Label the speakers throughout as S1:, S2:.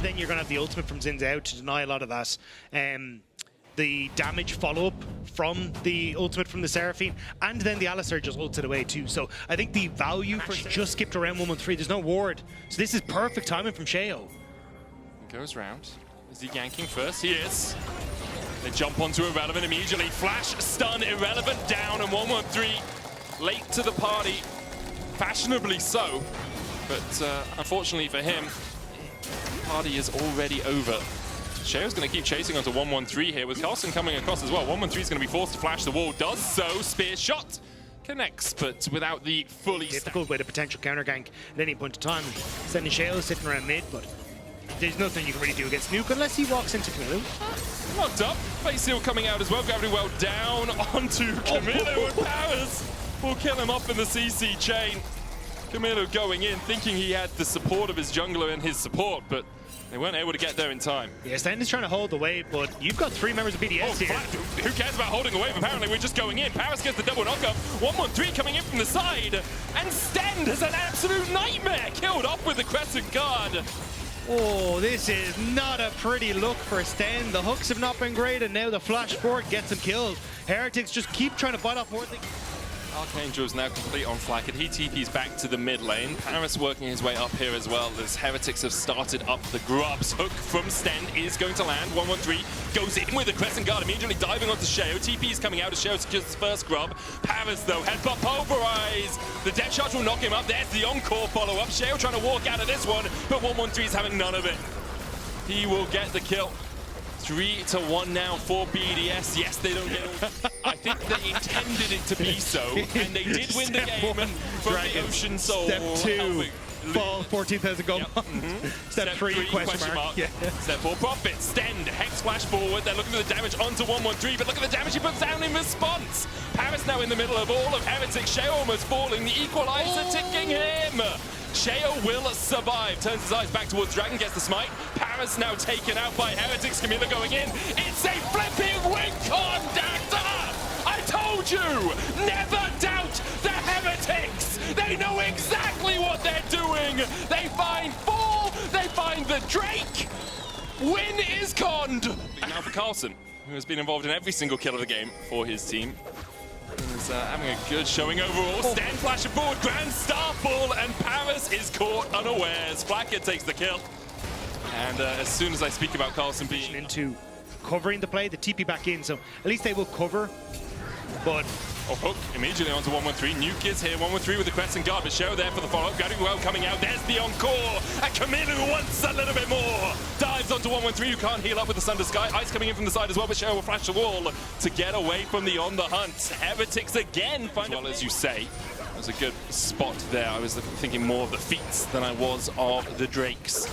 S1: then you're going to have the ultimate from Xin Zhao to deny a lot of that. The damage follow-up from the ultimate from the Seraphine, and then the Alistar just ults it away too. So I think the value for just skipped around 113. There's no ward, so this is perfect timing from Sheo.
S2: Goes round. Is he ganking first? He is. They jump onto Irrelevant immediately. Flash, stun, Irrelevant down, and 113 late to the party. Fashionably so, but unfortunately for him, the party is already over. Sheo's going to keep chasing onto 113 here, with Carlsen coming across as well. 113 is going to be forced to flash the wall, does so. Spear shot connects, but without the fully
S1: difficult with a potential counter gank at any point in time. Sending Sheo sitting around mid, but there's nothing you can really do against Nuke unless he walks into Kamiloo.
S2: Knocked up. Face seal coming out as well. Gravity well down onto Kamiloo, and Parus will kill him up in the CC chain. Kamiloo going in, thinking he had the support of his jungler and his support, but they weren't able to get there in time.
S1: Yeah, Stend is trying to hold away, but you've got 3 members of BDS here.
S2: Who cares about holding away? Apparently we're just going in. Parus gets the double knockup. 113 coming in from the side, and Stend is an absolute nightmare. Killed off with the Crescent Guard.
S1: Oh, this is not a pretty look for Stend. The hooks have not been great, and now the flash forward gets him killed. Heretics just keep trying to bite off more things.
S2: Archangel is now complete on Flakked. He TP's back to the mid lane. Parus working his way up here as well, as Heretics have started up the grubs. Hook from Stend is going to land. 113 goes in with the Crescent Guard, immediately diving onto Sheo. TP is coming out as Sheo secures his first grub. Parus though, headbutt pulverize. The depth charge will knock him up. There's the encore follow-up. Sheo trying to walk out of this one, but 113 is having none of it. He will get the kill. 3-1 now for BDS. Yes, they don't get all. I think they intended it to be so, and they did win the game. And from the Ocean Soul.
S1: Step 2, fall 14,000 gold.
S2: Yep.
S1: Step 3, question mark. Yeah.
S2: Step 4, profit. Stend, hex flash forward. They're looking for the damage onto 113, but look at the damage he puts down in response. Parus now in the middle of all of Heretics. Sheo almost falling. The equalizer ticking him. Sheo will survive. Turns his eyes back towards Dragon, gets the smite. Parus now taken out by Heretics. Kamiloo going in. It's a flipping wink on Dagda! I told you! Never doubt the Heretics! They know exactly what they're doing! They find Fall, they find the Drake! Win is conned! Now for Carlsen, who has been involved in every single kill of the game for his team. He's having a good showing overall. Stend flashing forward, Grand Starfall, and Parus is caught unawares. Flakked takes the kill. And as soon as I speak about Carlsen being
S1: into covering the play, the TP back in, so at least they will cover. But
S2: hook immediately onto 113. Nuke is here. 113 with the Crescent Guard, but Sheo there for the follow-up. Gravity well coming out. There's the encore. And Kamiloo wants a little bit more. Dives onto 113, who can't heal up with the Sunder Sky. Ice coming in from the side as well, but Sheo will flash the wall to get away from the On the Hunt. Heretics again find, as well as you say. It was a good spot there. I was thinking more of the feats than I was of the Drakes.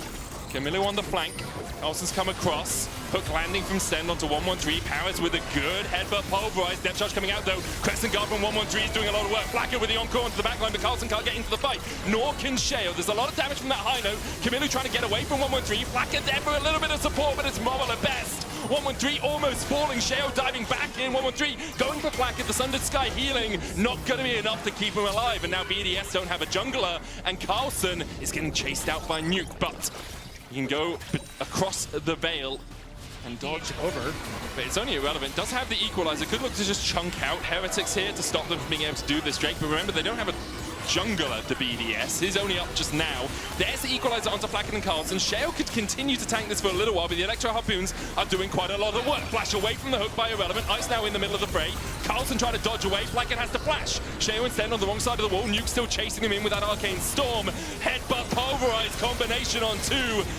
S2: Kamiloo on the flank. Carlsen's come across. Hook landing from Stend onto 113. Parus with a good headbutt pulverized. Depth charge coming out though. Crescent Guard from 113 is doing a lot of work. Flakked with the encore onto the backline, but Carlsen can't get into the fight. Nor can Sheo. There's a lot of damage from that high note. Kamiloo trying to get away from 113. Flakked there for a little bit of support, but it's Marvel at best. 113 almost falling. Sheo diving back in. 113 going for Flakked. The Sundered Sky healing. Not going to be enough to keep him alive. And now BDS don't have a jungler. And Carlsen is getting chased out by Nuke. But he can go across the veil and dodge over, but it's only Irrelevant. Does have the equalizer, could look to just chunk out Heretics here to stop them from being able to do this Drake, but remember they don't have a jungler to BDS. He's only up just now. There's the equalizer onto Flakked and Carlsen. Sheo could continue to tank this for a little while, but the Electro Harpoons are doing quite a lot of work. Flash away from the hook by Irrelevant. Ice now in the middle of the fray. Carlsen trying to dodge away. Flakked has to flash. Sheo instead on the wrong side of the wall. Nuke still chasing him in with that Arcane Storm. Headbutt pulverized combination on 2.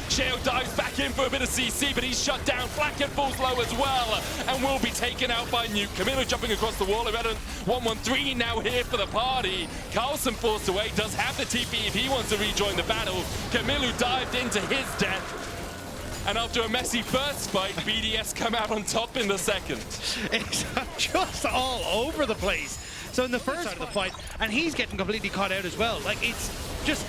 S2: Sheo dives back in for a bit of CC, but he's shut down. Flakked falls low as well and will be taken out by Nuke. Kamiloo jumping across the wall. Irrelevant 113 now here for the party. Carlsen forced away, does have the TP if he wants to rejoin the battle. Kamiloo dived into his death, and after a messy first fight, BDS come out on top in the second.
S1: It's just all over the place. So in the first side of the fight, and he's getting completely caught out as well. Like, it's just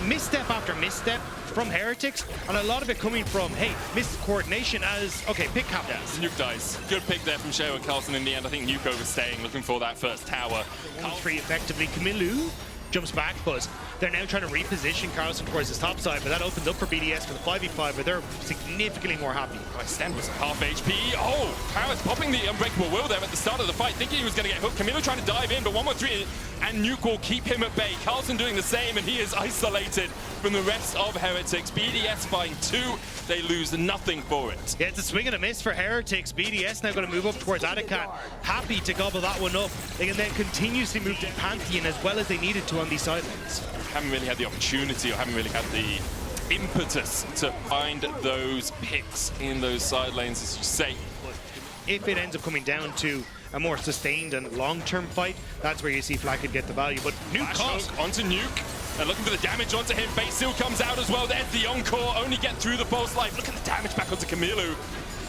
S1: misstep after misstep from Heretics, and a lot of it coming from, hey, missed coordination as, okay, pick happens.
S2: Nuke dies. Good pick there from Sheo and Carlsen in the end. I think Nuke overstaying, looking for that first tower.
S1: 1-3 effectively. Kamiloo jumps back, but they're now trying to reposition Carlsen towards his top side, but that opens up for BDS for the 5v5, but they're significantly more happy.
S2: Stend was half HP. Oh, Parus popping the Unbreakable Will there at the start of the fight, thinking he was going to get hooked. Kamiloo trying to dive in, but 1-1-3, and Nuke will keep him at bay. Carlsen doing the same, and he is isolated from the rest of Heretics. BDS find 2, they lose nothing for it.
S1: Yeah, it's a swing and a miss for Heretics. BDS now going to move up towards Adakan, happy to gobble that one up. They can then continuously move to Pantheon as well as they needed to on these sidelines.
S2: Haven't really had the opportunity, or haven't really had the impetus to find those picks in those side lanes, as you say.
S1: If it ends up coming down to a more sustained and long-term fight, that's where you see Flakked get the value. But Nuke cost
S2: onto Nuke. They're looking for the damage onto him. Base Seal comes out as well. There's the Encore. Only get through the false life. Look at the damage back onto Kamiloo.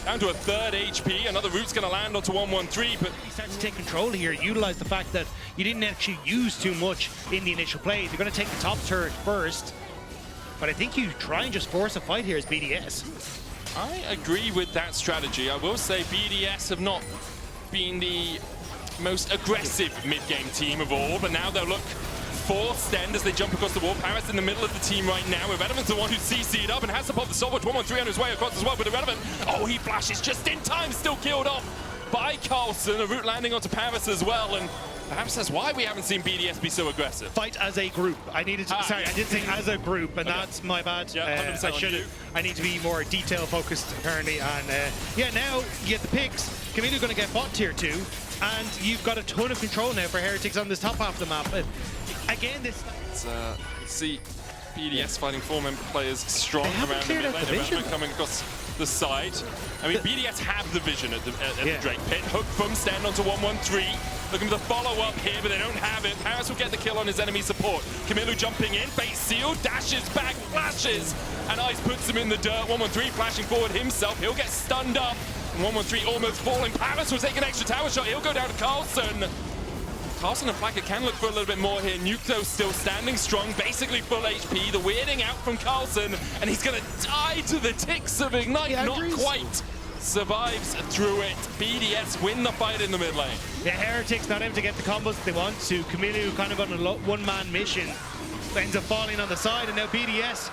S2: Down to a 3rd HP. Another root's going to land onto 1-1-3, but
S1: he starts to take control here. Utilize the fact that you didn't actually use too much in the initial play. You're going to take the top turret first, but I think you try and just force a fight here as BDS.
S2: I agree with that strategy. I will say BDS have not been the most aggressive mid-game team of all, but now they'll look for Stend as they jump across the wall. Parus in the middle of the team right now. Irrelevant's the one who's CC'd up and has to pop the Stopwatch. 1-1-3 on his way across as well, but Irrelevant, oh, he flashes just in time, still killed off by Carlsen. A root landing onto Parus as well, and perhaps that's why we haven't seen BDS be so aggressive.
S1: Fight as a group. I needed to, sorry, I did say as a group, and that's my bad.
S2: Yeah,
S1: I need to be more detail focused apparently, and yeah, now you get the picks. Kamiloo going to get bot tier 2, and you've got a ton of control now for Heretics on this top half of the map. But again, this...
S2: see BDS fighting 4-member players strong around the mid lane, coming across the side. I mean, BDS have the vision at the Drake pit. Hook from Stend onto 1-1-3. Looking for the follow-up here, but they don't have it. Parus will get the kill on his enemy support. Kamiloo jumping in, base seal, dashes back, flashes, and Ice puts him in the dirt. 1-1-3 flashing forward himself. He'll get stunned up. 1-1-3 almost falling. Parus will take an extra tower shot. He'll go down to Carlsen. Carlsen and Flakked can look for a little bit more here. Nuke, though, still standing strong, basically full HP. The weirding out from Carlsen, and he's going to die to the ticks of Ignite. Not quite. Survives through it. BDS win the fight in the mid lane.
S1: Yeah, Heretics not able to get the combos that they want to. Kamiloo kind of on a one-man mission. Ends up falling on the side, and now BDS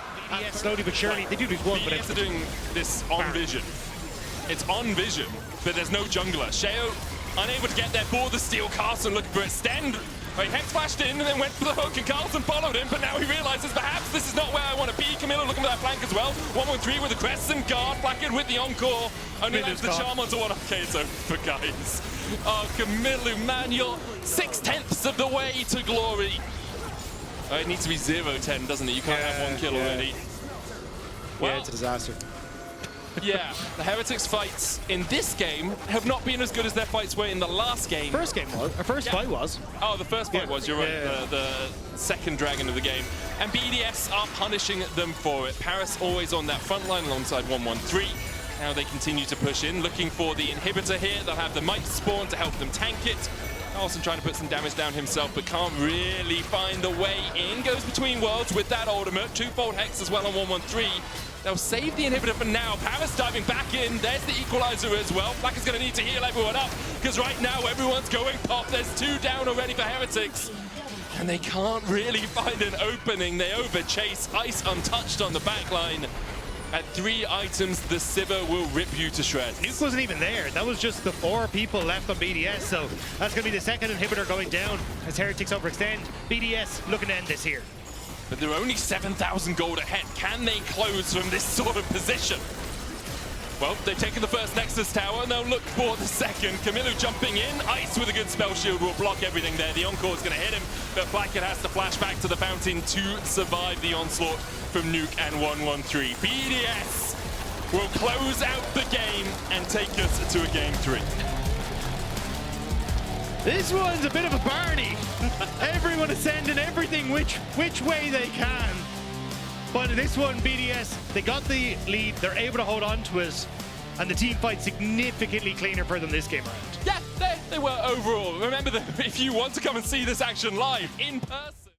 S1: slowly but surely. They do lose one, but
S2: BDS are doing this on vision. It's on vision, but there's no jungler. Sheo unable to get there for the steal. Carlsen looking for it. Stend, Hex flashed in and then went for the hook, and Carlsen followed him, but now he realizes perhaps this is not where I want to be. Kamiloo looking for that flank as well. 1-1-3 with the Crescent guard, Flakked with the Encore. Only lands the charm onto one. Okay, it's over, guys. Oh, Kamiloo, man, you're 6/10 of the way to glory. Oh, it needs to be 0-10, doesn't it? You can't have one kill already.
S1: Well, yeah, it's a disaster.
S2: Yeah, the Heretics fights in this game have not been as good as their fights were in the last game.
S1: First game was. Our first fight was.
S2: Oh, the first fight was, you're right. The second dragon of the game. And BDS are punishing them for it. Parus always on that front line alongside 1-1-3. Now they continue to push in, looking for the inhibitor here. They'll have the Might spawn to help them tank it. Carlsen trying to put some damage down himself, but can't really find a way in. Goes between worlds with that ultimate. 2-fold Hex as well on 1-1-3. They'll save the inhibitor for now. Parus diving back in. There's the equalizer as well. Flakked is going to need to heal everyone up, because right now everyone's going pop. There's 2 down already for Heretics, and they can't really find an opening. They overchase. Ice untouched on the backline. At 3 items, the Sivir will rip you to shreds.
S1: Nuke wasn't even there. That was just the 4 people left on BDS, so that's going to be the second inhibitor going down as Heretics overextend. BDS looking to end this here.
S2: But they're only 7,000 gold ahead. Can they close from this sort of position? Well, they've taken the first Nexus tower, and they'll look for the second. Kamiloo jumping in. Ice with a good spell shield will block everything there. The Encore's going to hit him, but Flakked has to flash back to the fountain to survive the onslaught from Nuke and 1-1-3. BDS will close out the game and take us to a game 3.
S1: This one's a bit of a Barney. Everyone is sending everything which way they can. But in this one, BDS, they got the lead, they're able to hold on to it, and the team fight significantly cleaner for them this game around.
S2: Yeah, they were overall. Remember that if you want to come and see this action live in person,